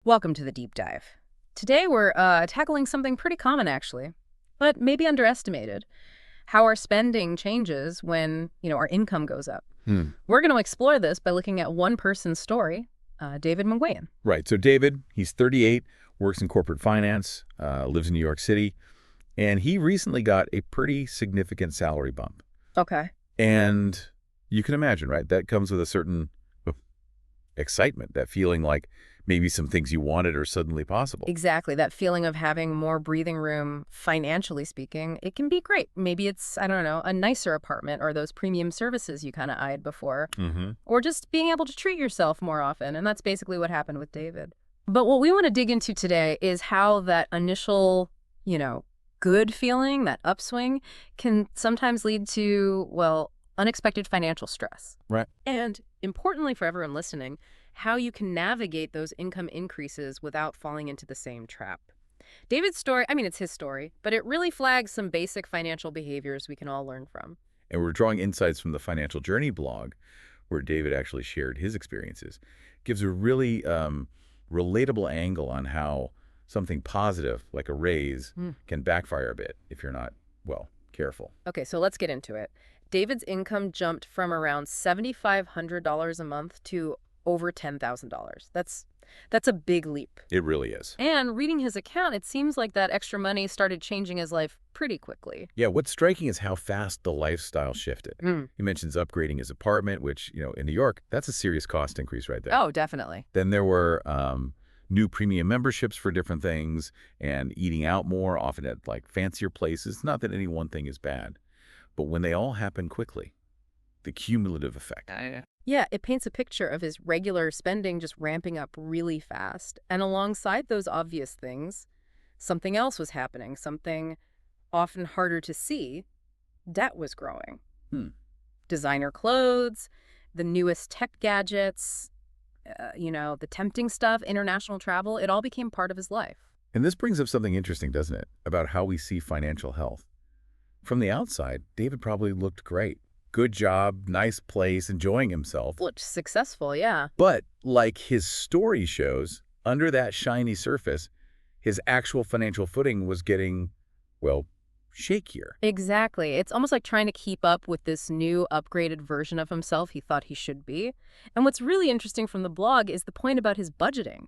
Welcome to the deep dive. Today we're tackling something pretty common actually, but maybe underestimated. How our spending changes when, our income goes up. Hmm. We're going to explore this by looking at one person's story, David Nguyen. Right. So David, he's 38, works in corporate finance, lives in New York City, and he recently got a pretty significant salary bump. Okay. And you can imagine, right? That comes with a certain excitement, that feeling like maybe some things you wanted are suddenly possible. Exactly. That feeling of having more breathing room, financially speaking, it can be great. Maybe it's, I don't know, a nicer apartment or those premium services you kind of eyed before, Mm-hmm. or just being able to treat yourself more often. And that's basically what happened with David. But what we want to dig into today is how that initial, good feeling, that upswing, can sometimes lead to, well, unexpected financial stress. Right. And importantly for everyone listening, how you can navigate those income increases without falling into the same trap. David's story, I mean, it's his story, but it really flags some basic financial behaviors we can all learn from. And we're drawing insights from the Financial Journey blog, where David actually shared his experiences. Gives a really relatable angle on how something positive, like a raise, can backfire a bit if you're not, well, careful. Okay, so let's get into it. David's income jumped from around $7,500 a month to over $10,000. That's a big leap. It really is. And reading his account, it seems like that extra money started changing his life pretty quickly. Yeah, what's striking is how fast the lifestyle shifted. Mm. He mentions upgrading his apartment, which, in New York, that's a serious cost increase right there. Oh, definitely. Then there were new premium memberships for different things and eating out more, often at like fancier places. Not that any one thing is bad, but when they all happen quickly, the cumulative effect. Yeah, it paints a picture of his regular spending just ramping up really fast. And alongside those obvious things, something else was happening, something often harder to see. Debt was growing. Hmm. Designer clothes, the newest tech gadgets, the tempting stuff, international travel, it all became part of his life. And this brings up something interesting, doesn't it, about how we see financial health. From the outside, David probably looked great. Good job, nice place, enjoying himself. Looked successful, yeah. But like his story shows, under that shiny surface, his actual financial footing was getting, well, shakier. Exactly. It's almost like trying to keep up with this new upgraded version of himself he thought he should be. And what's really interesting from the blog is the point about his budgeting.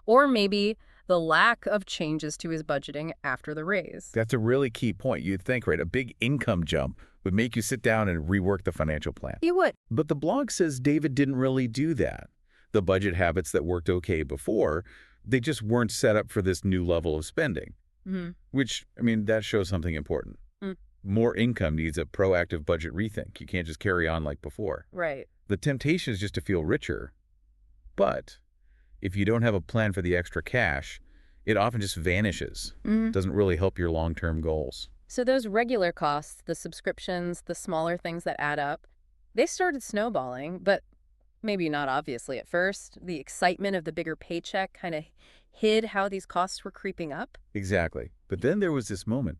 Or maybe the lack of changes to his budgeting after the raise. That's a really key point. You'd think, right, a big income jump would make you sit down and rework the financial plan. You would. But the blog says David didn't really do that. The budget habits that worked okay before, they just weren't set up for this new level of spending. Mm-hmm. Which, that shows something important. More income needs a proactive budget rethink. You can't just carry on like before. Right. The temptation is just to feel richer. But if you don't have a plan for the extra cash, it often just vanishes. Doesn't really help your long-term goals. So those regular costs, the subscriptions, the smaller things that add up, they started snowballing, but maybe not obviously at first. The excitement of the bigger paycheck kind of hid how these costs were creeping up. Exactly. But then there was this moment,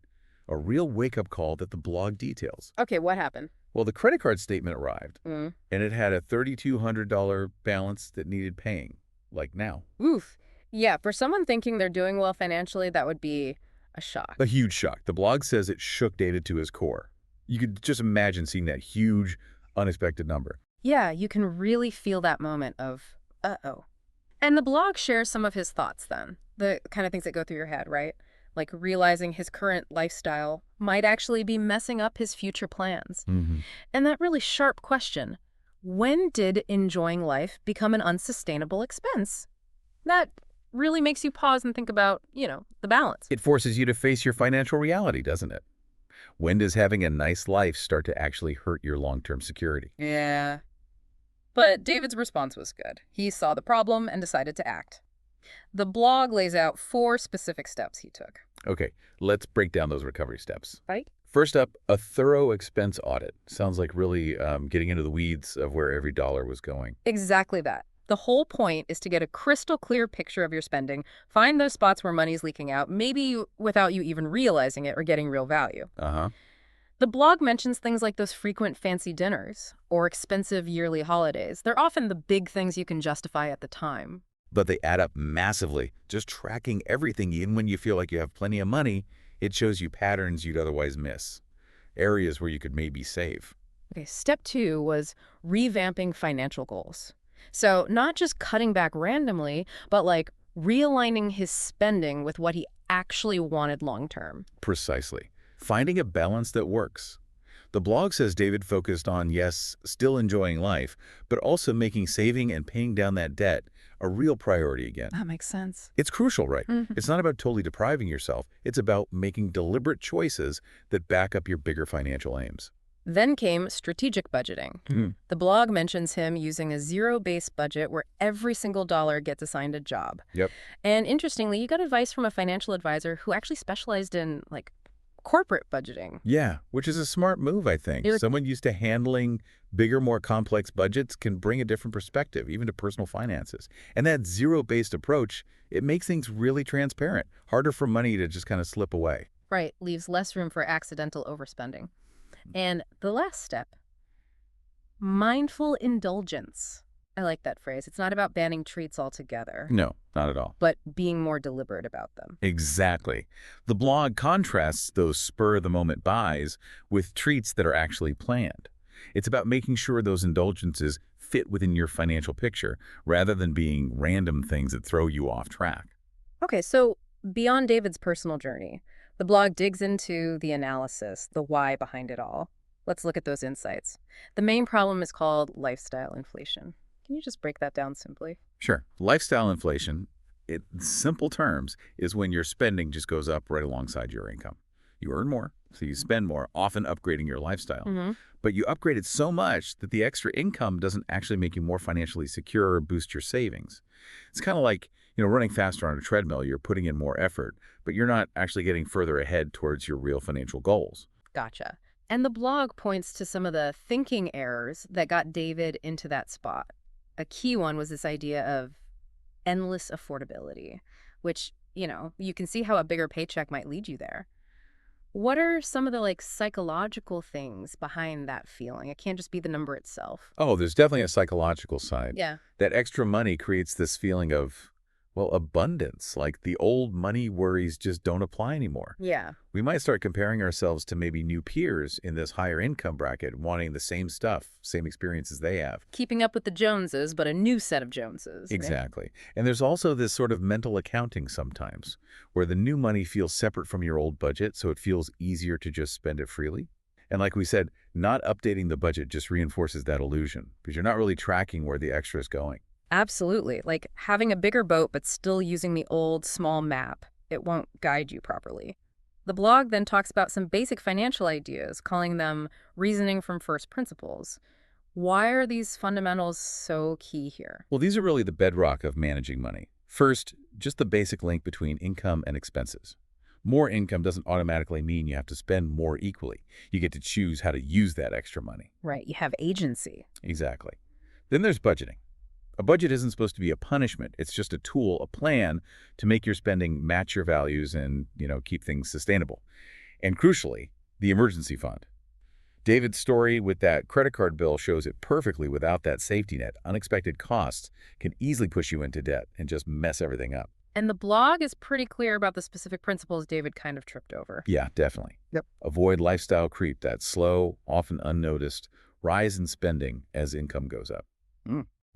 a real wake-up call that the blog details. Okay, what happened? Well, the credit card statement arrived, and it had a $3,200 balance that needed paying, like now. Oof. Yeah, for someone thinking they're doing well financially, that would be a shock. A huge shock. The blog says it shook David to his core. You could just imagine seeing that huge, unexpected number. Yeah, you can really feel that moment of, uh-oh. And the blog shares some of his thoughts then, the kind of things that go through your head, right? Like realizing his current lifestyle might actually be messing up his future plans. And that really sharp question, when did enjoying life become an unsustainable expense? That really makes you pause and think about, the balance. It forces you to face your financial reality, doesn't it? When does having a nice life start to actually hurt your long-term security? Yeah. But David's response was good. He saw the problem and decided to act. The blog lays out 4 specific steps he took. Okay, let's break down those recovery steps. Right. First up, a thorough expense audit. Sounds like really getting into the weeds of where every dollar was going. Exactly that. The whole point is to get a crystal clear picture of your spending, find those spots where money's leaking out, maybe without you even realizing it or getting real value. The blog mentions things like those frequent fancy dinners or expensive yearly holidays. They're often the big things you can justify at the time. but they add up massively. Just tracking everything, even when you feel like you have plenty of money, it shows you patterns you'd otherwise miss, areas where you could maybe save. Okay, step 2 was revamping financial goals. So, not just cutting back randomly, but like realigning his spending with what he actually wanted long term. Precisely. Finding a balance that works. The blog says David focused on, yes, still enjoying life, but also making saving and paying down that debt a real priority again. That makes sense. It's crucial, right? Mhm. It's not about totally depriving yourself. It's about making deliberate choices that back up your bigger financial aims. Then came strategic budgeting. Mhm. The blog mentions him using a zero-based budget where every single dollar gets assigned a job. Yep. And interestingly, you got advice from a financial advisor who actually specialized in like corporate budgeting. Yeah, which is a smart move, I think. You're- Someone used to handling bigger, more complex budgets can bring a different perspective, even to personal finances. And that zero-based approach, it makes things really transparent, harder for money to just kind of slip away. Right, leaves less room for accidental overspending. And the last step, mindful indulgence. I like that phrase. It's not about banning treats altogether, No, not at all. but being more deliberate about them. Exactly. The blog contrasts those spur-of-the-moment buys with treats that are actually planned. It's about making sure those indulgences fit within your financial picture rather than being random things that throw you off track. Okay, so beyond David's personal journey, the blog digs into the analysis, the why behind it all. Let's look at those insights. The main problem is called lifestyle inflation. Can you just break that down simply? Sure. Lifestyle inflation, in simple terms, is when your spending just goes up right alongside your income. You earn more, so you spend more, often upgrading your lifestyle. Mm-hmm. But you upgrade it so much that the extra income doesn't actually make you more financially secure or boost your savings. It's kind of like, running faster on a treadmill. You're putting in more effort, but you're not actually getting further ahead towards your real financial goals. Gotcha. And the blog points to some of the thinking errors that got David into that spot. A key one was this idea of endless affordability, which, you can see how a bigger paycheck might lead you there. What are some of the psychological things behind that feeling? It can't just be the number itself. Oh, there's definitely a psychological side. Yeah. That extra money creates this feeling of, well, abundance, like the old money worries just don't apply anymore. Yeah. We might start comparing ourselves to maybe new peers in this higher income bracket, wanting the same stuff, same experiences they have. Keeping up with the Joneses, but a new set of Joneses. Right? Exactly. And there's also this sort of mental accounting sometimes, where the new money feels separate from your old budget, so it feels easier to just spend it freely. And like we said, not updating the budget just reinforces that illusion, because you're not really tracking where the extra is going. Absolutely. Like having a bigger boat but still using the old small map, it won't guide you properly. The blog then talks about some basic financial ideas, calling them reasoning from first principles. Why are these fundamentals so key here? Well, these are really the bedrock of managing money. First, just the basic link between income and expenses. More income doesn't automatically mean you have to spend more equally. You get to choose how to use that extra money. Right, you have agency. Exactly. Then there's budgeting. A budget isn't supposed to be a punishment. It's just a tool, a plan to make your spending match your values and, keep things sustainable. And crucially, the emergency fund. David's story with that credit card bill shows it perfectly. Without that safety net, unexpected costs can easily push you into debt and just mess everything up. And the blog is pretty clear about the specific principles David kind of tripped over. Yeah, definitely. Yep. Avoid lifestyle creep, that slow, often unnoticed rise in spending as income goes up.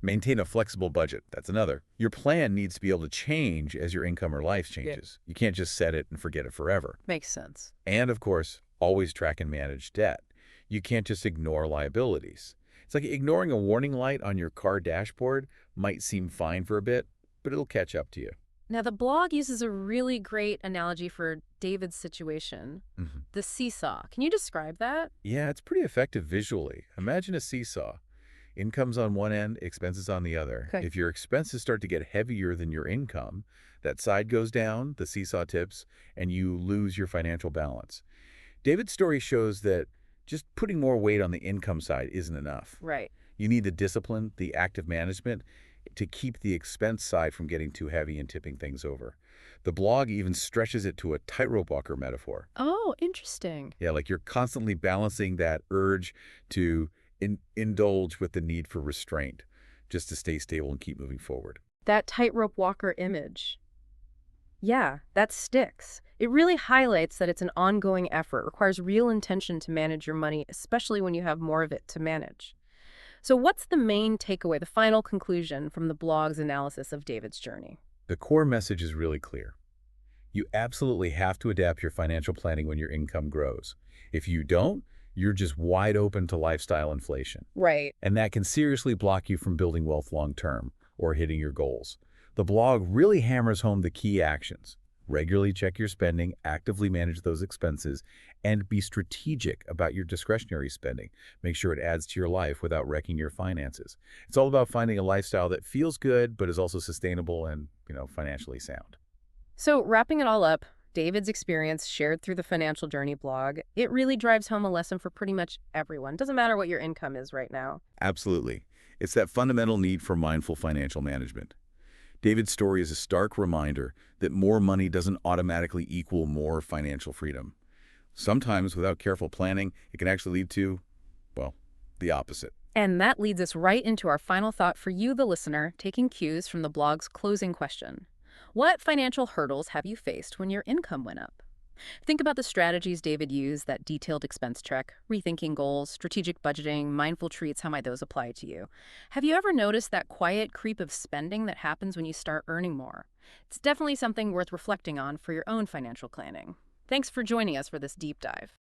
Maintain a flexible budget. That's another. Your plan needs to be able to change as your income or life changes. You can't just set it and forget it forever. Makes sense. And of course, always track and manage debt. You can't just ignore liabilities. It's like ignoring a warning light on your car dashboard might seem fine for a bit, but it'll catch up to you. Now, the blog uses a really great analogy for David's situation, the seesaw. Can you describe that? Yeah, it's pretty effective visually. Imagine a seesaw. Income's on one end, expenses on the other. Okay. If your expenses start to get heavier than your income, that side goes down, the seesaw tips, and you lose your financial balance. David's story shows that just putting more weight on the income side isn't enough. Right. You need the discipline, the active management, to keep the expense side from getting too heavy and tipping things over. The blog even stretches it to a tightrope walker metaphor. Oh, interesting. Yeah, like you're constantly balancing that urge to indulge with the need for restraint just to stay stable and keep moving forward. That tightrope walker image. Yeah, that sticks. It really highlights that it's an ongoing effort, requires real intention to manage your money, especially when you have more of it to manage. So, what's the main takeaway, the final conclusion from the blog's analysis of David's journey? The core message is really clear. You absolutely have to adapt your financial planning when your income grows. If you don't, you're just wide open to lifestyle inflation. Right. And that can seriously block you from building wealth long term or hitting your goals. The blog really hammers home the key actions. Regularly check your spending, actively manage those expenses, and be strategic about your discretionary spending. Make sure it adds to your life without wrecking your finances. It's all about finding a lifestyle that feels good but is also sustainable and, financially sound. So, wrapping it all up, David's experience shared through the Financial Journey blog, it really drives home a lesson for pretty much everyone. Doesn't matter what your income is right now. Absolutely. It's that fundamental need for mindful financial management. David's story is a stark reminder that more money doesn't automatically equal more financial freedom. Sometimes, without careful planning, it can actually lead to, well, the opposite. And that leads us right into our final thought for you, the listener, taking cues from the blog's closing question. What financial hurdles have you faced when your income went up? Think about the strategies David used, that detailed expense check, rethinking goals, strategic budgeting, mindful treats. How might those apply to you? Have you ever noticed that quiet creep of spending that happens when you start earning more? It's definitely something worth reflecting on for your own financial planning. Thanks for joining us for this deep dive.